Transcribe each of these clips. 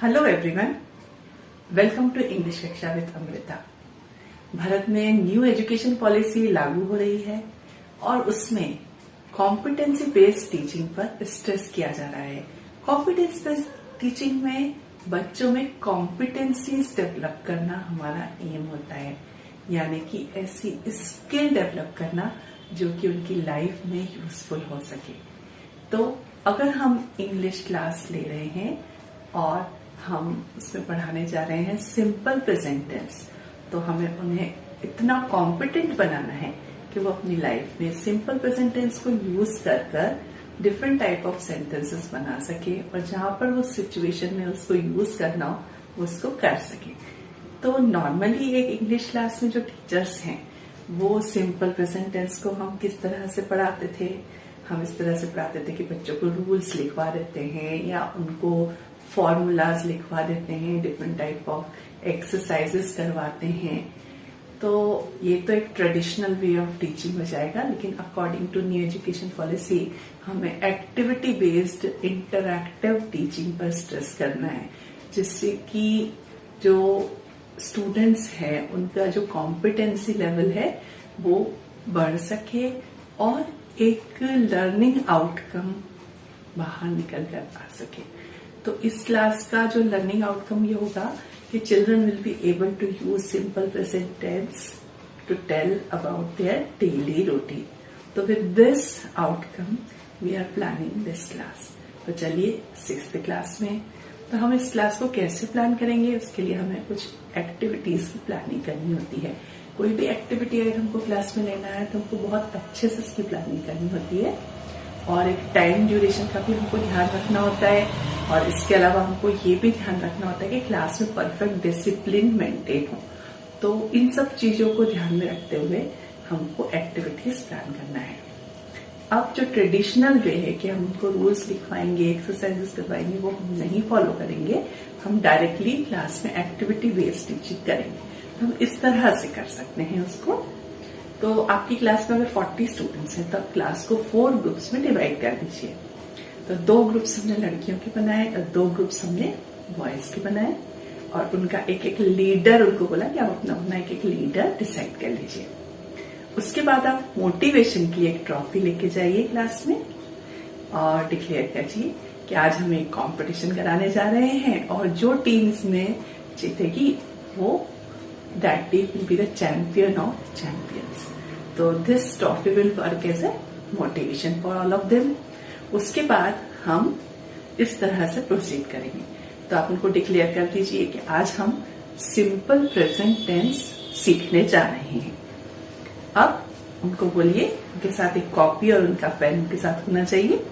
Hello everyone, welcome to English कक्षा with Amrita. Bharat में new education policy लागू हो रही है और उसमें कॉम्पिटेंसी बेस्ड टीचिंग पर स्ट्रेस किया जा रहा है। कॉम्पिटेंस बेस्ड टीचिंग में बच्चों में कॉम्पिटेंसीज डेवलप करना हमारा एम होता है, यानी कि ऐसी स्किल डेवलप करना जो कि उनकी लाइफ में यूजफुल हो सके। तो अगर हम इंग्लिश क्लास ले रहे हैं और हम उसमें पढ़ाने जा रहे हैं सिंपल प्रेजेंट टेंस, तो हमें उन्हें इतना कॉम्पिटेंट बनाना है कि वो अपनी लाइफ में सिंपल प्रेजेंट टेंस को यूज कर डिफरेंट टाइप ऑफ सेंटेंसेस बना सके और जहां पर वो सिचुएशन में उसको यूज करना हो वो उसको कर सके। तो नॉर्मली एक इंग्लिश क्लास में जो टीचर्स हैं वो सिंपल प्रेजेंट टेंस को हम किस तरह से पढ़ाते थे, हम इस तरह से पढ़ाते थे कि बच्चों को रूल्स लिखवा देते हैं या उनको फॉर्मूलाज लिखवा देते हैं, डिफरेंट टाइप ऑफ एक्सरसाइजेस करवाते हैं। तो ये तो एक ट्रेडिशनल वे ऑफ टीचिंग हो जाएगा, लेकिन according to new education policy हमें एक्टिविटी बेस्ड इंटरैक्टिव टीचिंग पर स्ट्रेस करना है, जिससे कि जो स्टूडेंट्स हैं उनका जो कॉम्पिटेंसी लेवल है वो बढ़ सके और एक लर्निंग आउटकम बाहर निकल कर आ सके। तो इस क्लास का जो लर्निंग आउटकम ये होगा कि children will be able to use simple present tense to tell about their daily routine. तो with this outcome we are planning this class. तो चलिए 6th क्लास में तो हम इस क्लास को कैसे प्लान करेंगे, उसके लिए हमें कुछ एक्टिविटीज की प्लानिंग करनी होती है। कोई भी एक्टिविटी अगर हमको क्लास में लेना है तो हमको बहुत अच्छे से उसकी प्लानिंग करनी होती है और एक टाइम ड्यूरेशन का भी हमको ध्यान रखना होता है। और इसके अलावा हमको ये भी ध्यान रखना होता है कि क्लास में परफेक्ट डिसिप्लिन मेंटेन हो। तो इन सब चीजों को ध्यान में रखते हुए हमको एक्टिविटीज प्लान करना है। अब जो ट्रेडिशनल वे है कि हम उनको रूल्स लिखवाएंगे, एक्सरसाइजेस करवाएंगे, वो हम नहीं फॉलो करेंगे। हम डायरेक्टली क्लास में एक्टिविटी बेस्ड टीचिंग करेंगे। तो हम इस तरह से कर सकते हैं उसको। तो आपकी क्लास में अगर 40 स्टूडेंट्स हैं तो आप क्लास को 4 ग्रुप्स में डिवाइड कर दीजिए। तो 2 ग्रुप्स हमने लड़कियों के बनाए और 2 ग्रुप्स हमने बॉयज के बनाए और उनका एक एक लीडर, उनको बोला कि आप अपना अपना एक एक लीडर डिसाइड कर लीजिए। उसके बाद आप मोटिवेशन की एक ट्रॉफी लेके जाइए क्लास में और डिक्लेयर कीजिए कि आज हम एक कॉम्पिटिशन कराने जा रहे हैं और जो टीम इसमें जीतेगी वो that team will be the champion of champions. तो this trophy will work as a motivation for all of them. उसके बाद हम इस तरह से प्रोसीड करेंगे। तो आप उनको डिक्लेयर कर दीजिए कि आज हम सिंपल प्रेजेंट टेंस सीखने जा रहे हैं। अब उनको बोलिए, उनके साथ एक कॉपी और उनका पेन उनके साथ होना चाहिए।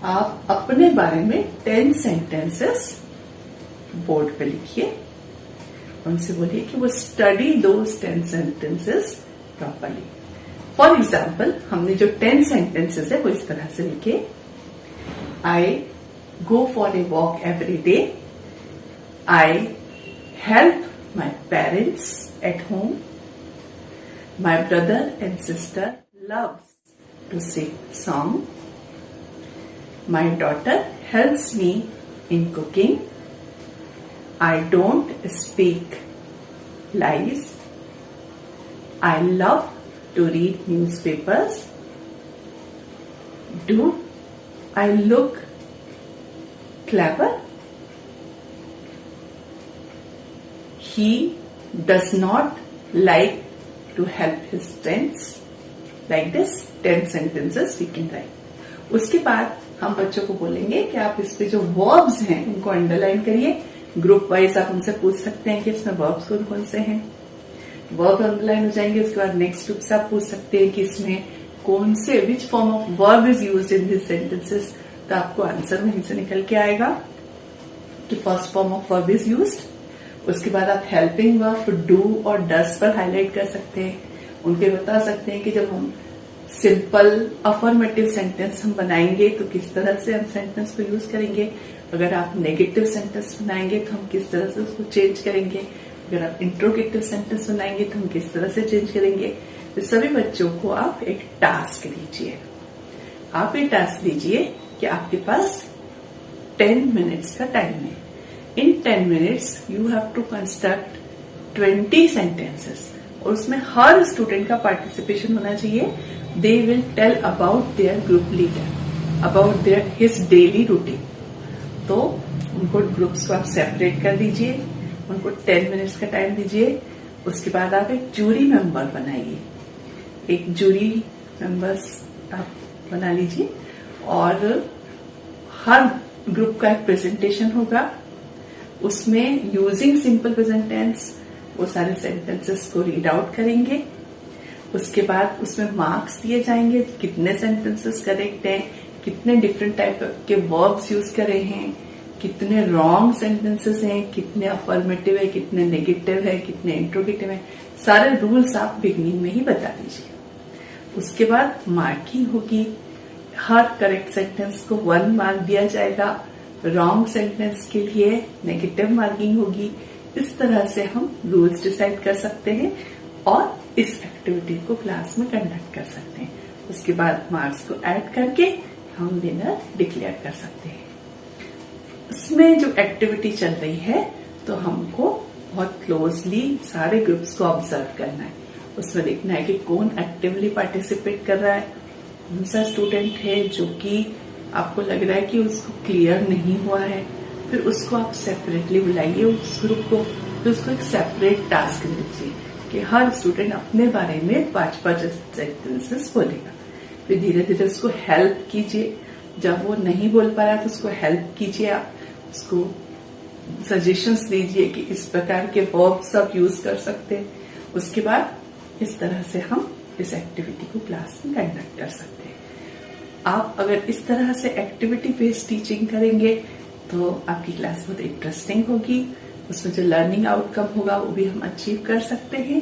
आप अपने बारे में 10 सेंटेंसेस बोर्ड पे लिखिए। उनसे बोलिए कि वो study those 10 sentences properly. For example हमने जो 10 सेंटेंसेस है वो इस तरह से लिखे। I go for a walk every day. I help my parents at home. My brother and sister loves to sing song. My daughter helps me in cooking. I don't speak lies. I love to read newspapers. Do I look clever? He does not like to help his friends. Like this 10 sentences we can write. उसके बाद हम बच्चों को बोलेंगे कि आप इस पे जो वर्ब्स हैं उनको अंडरलाइन करिए। ग्रुप वाइज आप उनसे पूछ सकते हैं कि इसमें वर्ब्स कौन कौन से हैं। वर्ब अंडरलाइन हो जाएंगे, उसके बाद नेक्स्ट ग्रुप से आप पूछ सकते हैं कि इसमें कौन से which form of verb is used in this sentences. तो आपको आंसर वहीं से निकल के आएगा कि first form of verb is used. उसके बाद आप हेल्पिंग वर्ब डू और डस पर हाईलाइट कर सकते हैं। उनके बता सकते हैं कि जब हम सिंपल अफर्मेटिव सेंटेंस हम बनाएंगे तो किस तरह से हम सेंटेंस को यूज करेंगे। अगर आप नेगेटिव सेंटेंस बनाएंगे तो हम किस तरह से उसको चेंज करेंगे। अगर आप इंट्रोगेटिव सेंटेंस बनाएंगे तो हम किस तरह से चेंज करेंगे। तो सभी बच्चों को आप एक टास्क दीजिए। आप ये टास्क दीजिए कि आपके पास 10 मिनट्स का टाइम है। In 10 minutes you have to construct 20 sentences और उसमें हर स्टूडेंट का पार्टिसिपेशन होना चाहिए. They will tell about their group leader, about his daily routine. तो उनको ग्रुप्स को आप सेपरेट कर दीजिए, उनको 10 मिनट्स का टाइम दीजिए. उसके बाद आप एक जूरी मेंबर बनाइए, एक जूरी मेंबर्स आप बना लीजिए और हर ग्रुप का एक प्रेजेंटेशन होगा. उसमें यूजिंग सिंपल प्रेजेंट टेंस वो सारे सेंटेंसेस को रीड आउट करेंगे. उसके बाद उसमें मार्क्स दिए जाएंगे, कितने सेंटेंसेस करेक्ट हैं, कितने डिफरेंट टाइप के वर्ब्स यूज करे हैं, कितने रॉन्ग सेंटेंसेस हैं, कितने अफर्मेटिव है, कितने नेगेटिव है, कितने इंट्रोगेटिव है. सारे रूल्स आप बिगनिंग में ही बता दीजिए. उसके बाद मार्किंग होगी. हर करेक्ट सेंटेंस को 1 मार्क दिया जाएगा, रॉन्ग सेंटेंस के लिए नेगेटिव मार्किंग होगी. इस तरह से हम रूल्स डिसाइड कर सकते हैं और इस एक्टिविटी को क्लास में कंडक्ट कर सकते हैं. उसके बाद मार्क्स को ऐड करके हम विनर डिक्लेयर कर सकते हैं. इसमें जो एक्टिविटी चल रही है तो हमको बहुत क्लोजली सारे ग्रुप्स को ऑब्जर्व करना है. उसमें देखना है कि कौन एक्टिवली पार्टिसिपेट कर रहा है, कौन सा स्टूडेंट है जो कि आपको लग रहा है कि उसको क्लियर नहीं हुआ है. फिर उसको आप सेपरेटली बुलाइए उस ग्रुप को, फिर उसको एक सेपरेट टास्क दीजिए कि हर स्टूडेंट अपने बारे में 5-5 सेंटेंसेस बोलेगा. फिर धीरे धीरे उसको हेल्प कीजिए. जब वो नहीं बोल पा रहा तो उसको हेल्प कीजिए, आप उसको सजेशंस दीजिए कि इस प्रकार के वर्ब्स आप यूज कर सकते हैं. उसके बाद इस तरह से हम इस एक्टिविटी को क्लास में कंडक्ट कर सकते हैं. आप अगर इस तरह से एक्टिविटी बेस्ड टीचिंग करेंगे तो आपकी क्लास बहुत इंटरेस्टिंग होगी. उसमें जो लर्निंग आउटकम होगा वो भी हम अचीव कर सकते हैं.